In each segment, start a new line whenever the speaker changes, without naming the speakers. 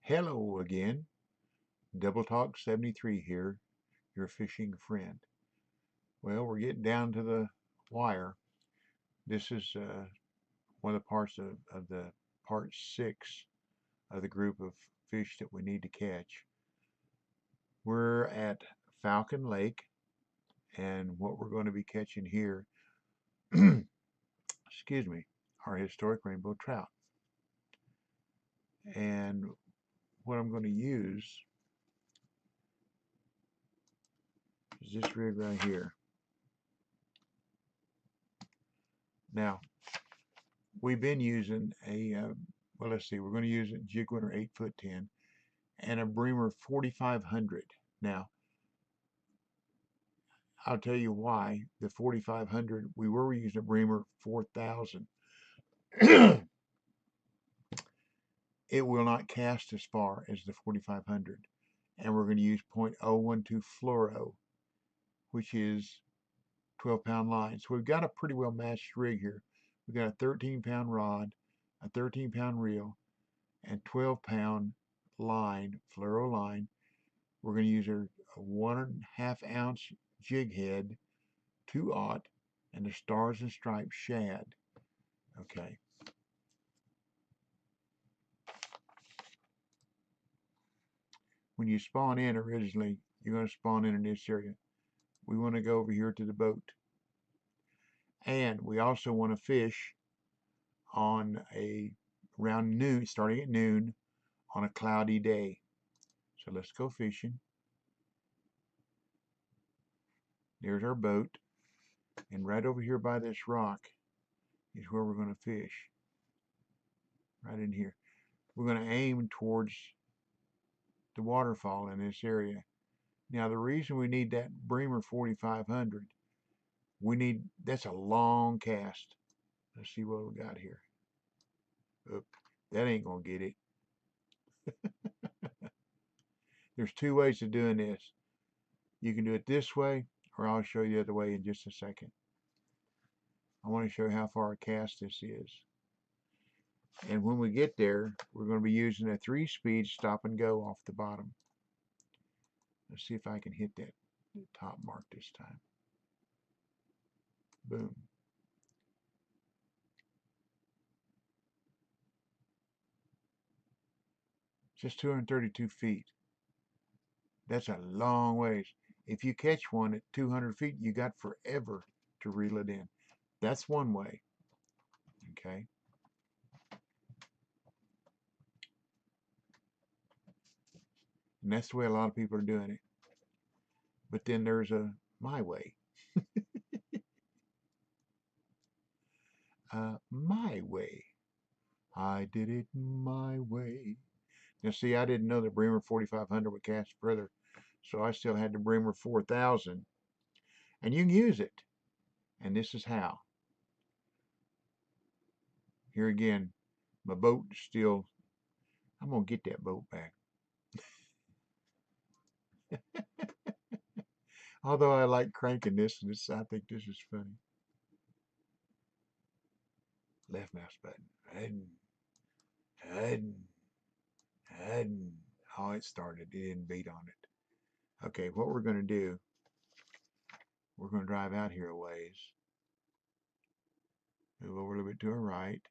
Hello again. Double Talk 73 here, your fishing friend. Well, we're getting down to the wire. This is one of the parts of the part 6 of the group of fish that we need to catch. We're at Falcon Lake, and what we're going to be catching here, excuse me, are historic rainbow trout. And what I'm going to use is this rig right here. Now, we've been using well, let's see, we're going to use a jig winner 8'10" and a Bremer 4500. Now, I'll tell you why the 4500, we were using a Bremer 4000. It will not cast as far as the 4500. And we're going to use .012 fluoro, which is 12-pound line. So we've got a pretty well matched rig here. We've got a 13-pound rod, a 13-pound reel, and 12-pound line, fluoro line. We're going to use a 1.5 ounce jig head, 2/0, and the Stars and Stripes shad. Okay. When you spawn in originally, you're going to spawn in this area. We want to go over here to the boat. And we also want to fish on around noon, starting at noon, on a cloudy day. So let's go fishing. There's our boat. And right over here by this rock is where we're going to fish. Right in here. We're going to aim towards the waterfall in this area. Now, the reason we need that Bremer 4500, that's a long cast. Let's see what we got here. Oop, that ain't going to get it. There's two ways of doing this. You can do it this way, or I'll show you the other way in just a second. I want to show you how far a cast this is. And when we get there, we're going to be using a 3-speed stop and go off the bottom. Let's see if I can hit that top mark this time. Boom. Just 232 feet. That's a long ways. If you catch one at 200 feet, you got forever to reel it in. That's one way. Okay. And that's the way a lot of people are doing it. But then there's my way. My way. I did it my way. Now, see, I didn't know the Bremer 4500 would cast further, so I still had the Bremer 4000. And you can use it. And this is how. Here again, my boat still, I'm going to get that boat back. Although I like cranking this, and I think this is funny. Left mouse button. Oh, it started. It didn't beat on it. Okay, what we're going to do, we're going to drive out here a ways. Move over a little bit to our right.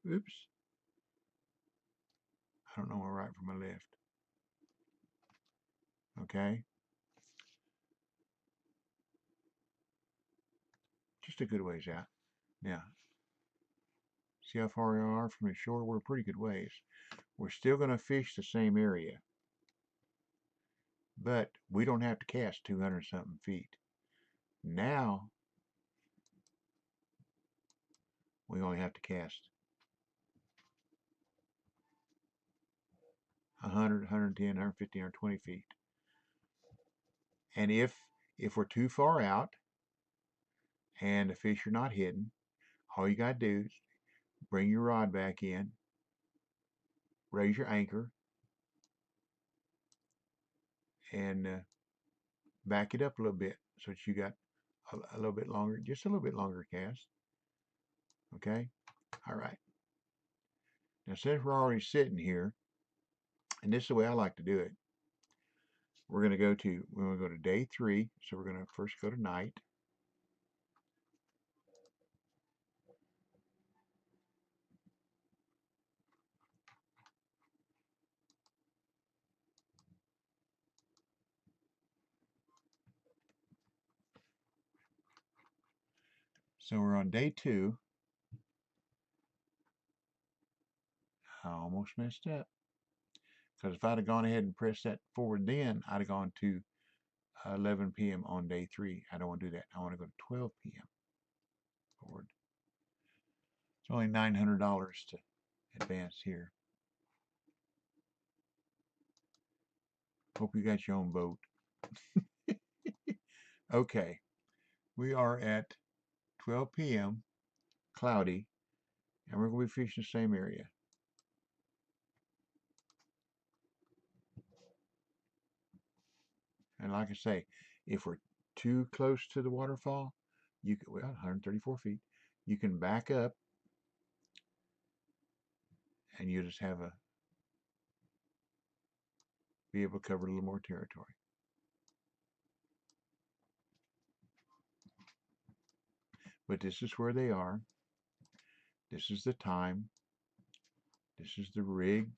Oops. I don't know my right from my left. Okay. Just a good ways out. Now, see how far we are from the shore? We're a pretty good ways. We're still going to fish the same area, but we don't have to cast 200 something feet. Now, we only have to cast 100, 110, 150, 120 feet. And if we're too far out and the fish are not hidden, all you got to do is bring your rod back in, raise your anchor, and back it up a little bit so that you got a little bit longer, just a little bit longer cast. Okay? All right. Now, since we're already sitting here, and this is the way I like to do it, we're going to go to day 3. So we're going to first go to night. So we're on day 2. I almost messed up because if I'd have gone ahead and pressed that forward then, I'd have gone to 11 p.m. on day 3. I don't want to do that. I want to go to 12 p.m. forward. It's only $900 to advance here. Hope you got your own boat. Okay, we are at 12 p.m. cloudy, and we're going to be fishing the same area. And like I say, if we're too close to the waterfall, you can, well, 134 feet, you can back up and you just have a, be able to cover a little more territory. But this is where they are. This is the time. This is the rig.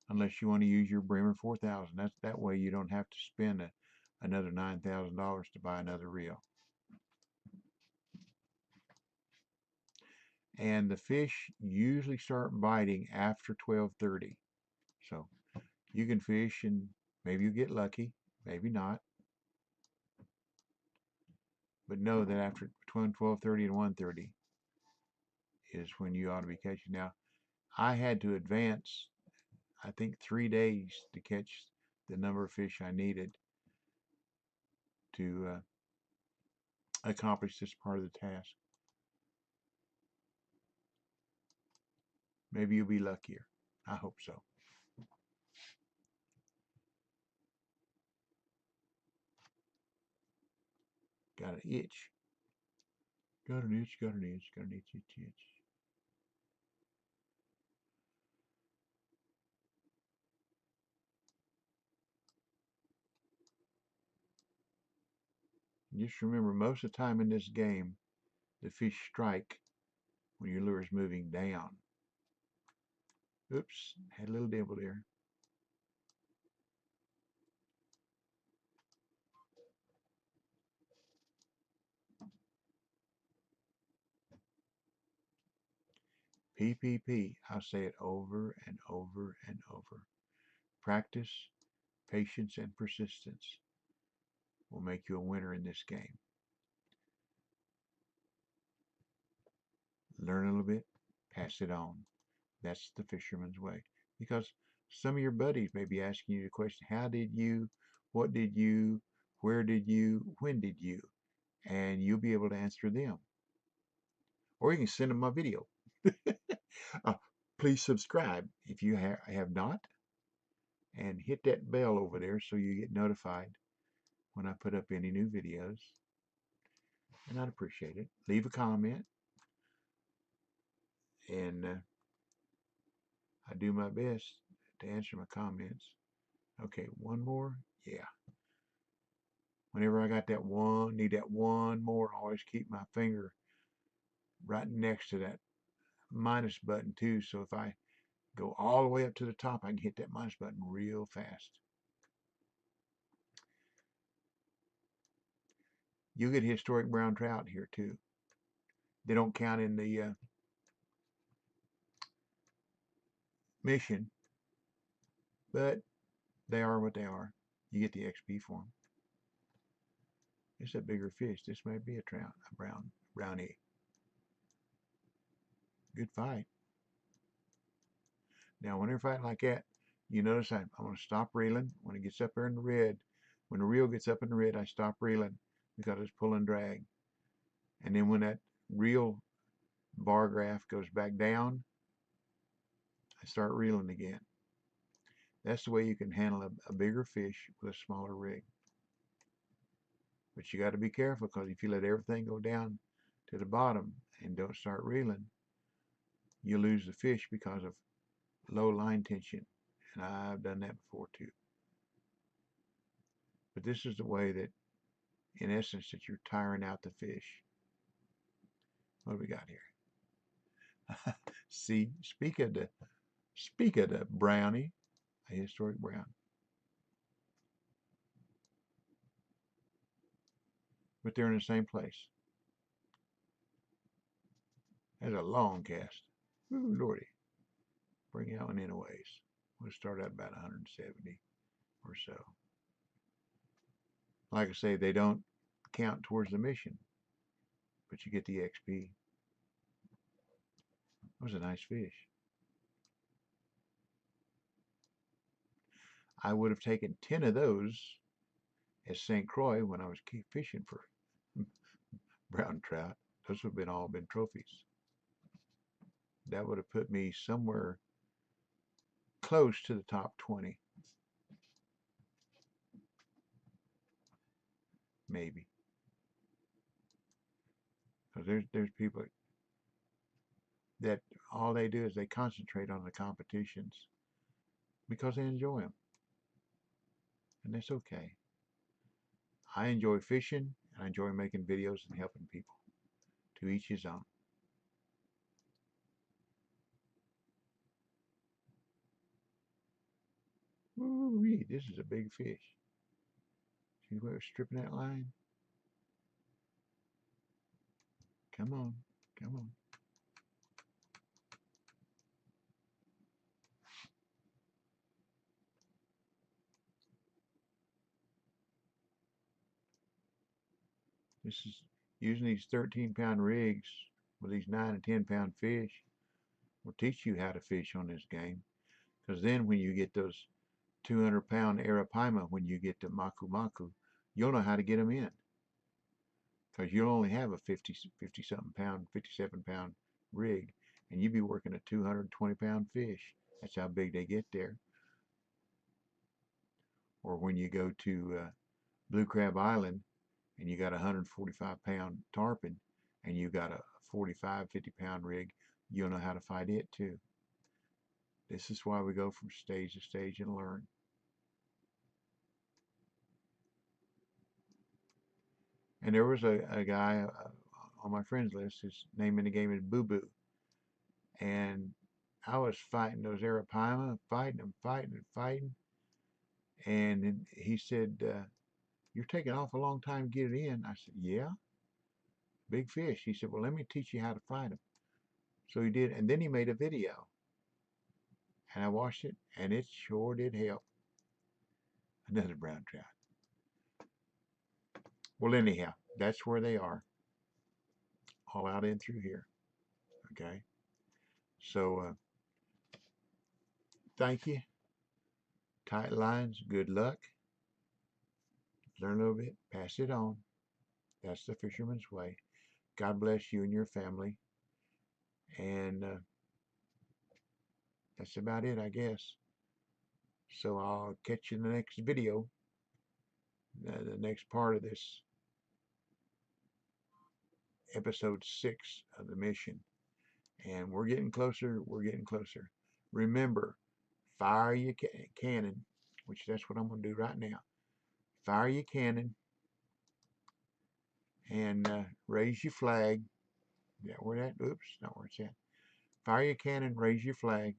Unless you want to use your Bremer 4000. That's that way you don't have to spend another $9,000 to buy another reel. And the fish usually start biting after 12:30. So you can fish and maybe you get lucky, maybe not. But know that after between 12:30 and 1:30 is when you ought to be catching. Now, I had to advance, I think, 3 days to catch the number of fish I needed to accomplish this part of the task. Maybe you'll be luckier. I hope so. Got an itch. Got an itch, got an itch, got an itch, itch, itch. Just remember, most of the time in this game, the fish strike when your lure is moving down. Oops, had a little dimple there. PPP. I'll say it over and over and over. Practice, patience, and persistence will make you a winner in this game. Learn a little bit, pass it on. That's the fisherman's way. Because some of your buddies may be asking you the question, how did you, what did you, where did you, when did you? And you'll be able to answer them. Or you can send them my video. uh, please subscribe if you have not. And hit that bell over there so you get notified when I put up any new videos. And I'd appreciate it. Leave a comment. And I do my best to answer my comments. Okay, one more. Yeah. Whenever I got that one, need that one more, I always keep my finger right next to that minus button too. So if I go all the way up to the top, I can hit that minus button real fast. You'll get historic brown trout here too. They don't count in the mission, but they are what they are. You get the XP for them. It's a bigger fish. This might be a trout, a brownie. Good fight. Now, whenever fighting like that, you notice I'm going to stop reeling when it gets up there in the red. When the reel gets up in the red, I stop reeling because it's pull and drag. And then when that reel bar graph goes back down, I start reeling again. That's the way you can handle a bigger fish with a smaller rig. But you got to be careful because if you let everything go down to the bottom and don't start reeling, you lose the fish because of low line tension. And I've done that before too. But this is the way that, in essence, that you're tiring out the fish. What do we got here? See, speak of the brownie, a historic brown. But they're in the same place. That's a long cast. Ooh, Lordy. Bring that one in a ways. We'll start at about 170 or so. Like I say, they don't count towards the mission, but you get the XP. That was a nice fish. I would have taken 10 of those at St. Croix when I was fishing for brown trout. Those would have all been trophies. That would have put me somewhere close to the top 20. Maybe. Because there's people that all they do is they concentrate on the competitions because they enjoy them. And that's okay. I enjoy fishing, and I enjoy making videos and helping people. To each his own. Ooh-wee, this is a big fish. See where it's stripping that line? Come on, come on. This is using these 13-pound rigs with these 9 and 10-pound fish will teach you how to fish on this game. Because then when you get those 200-pound arapaima, when you get to Maku Maku, you'll know how to get them in. Because you'll only have a 50-something pound, 57-pound rig, and you'll be working a 220-pound fish. That's how big they get there. Or when you go to Blue Crab Island, and you got a 145-pound tarpon, and you got a 45, 50-pound rig, you'll know how to fight it too. This is why we go from stage to stage and learn. And there was a guy on my friends list, his name in the game is Boo Boo. And I was fighting those arapaima, fighting. And he said, you're taking off a long time to get it in. I said, yeah, big fish. He said, well, let me teach you how to fight them. So he did, and then he made a video. And I watched it, and it sure did help. Another brown trout. Well, anyhow, that's where they are. All out in through here. Okay. So, thank you. Tight lines, good luck. Learn a little bit, pass it on. That's the fisherman's way. God bless you and your family. And that's about it, I guess. So I'll catch you in the next video, the next part of this episode 6 of the mission. And we're getting closer, we're getting closer. Remember, fire your cannon, which that's what I'm going to do right now. Fire your cannon and raise your flag. Yeah, where that? Oops, not where it's at. Fire your cannon, raise your flag.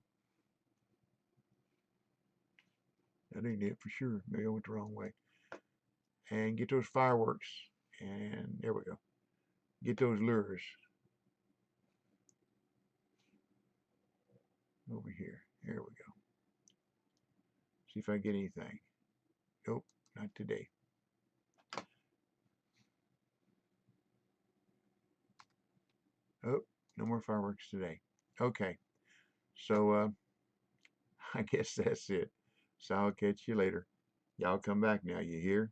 That ain't it for sure. Maybe I went the wrong way. And get those fireworks. And there we go. Get those lures. Over here. There we go. See if I get anything. Nope, not today. Oh, no more fireworks today. Okay. So, I guess that's it. So I'll catch you later. Y'all come back now, you hear?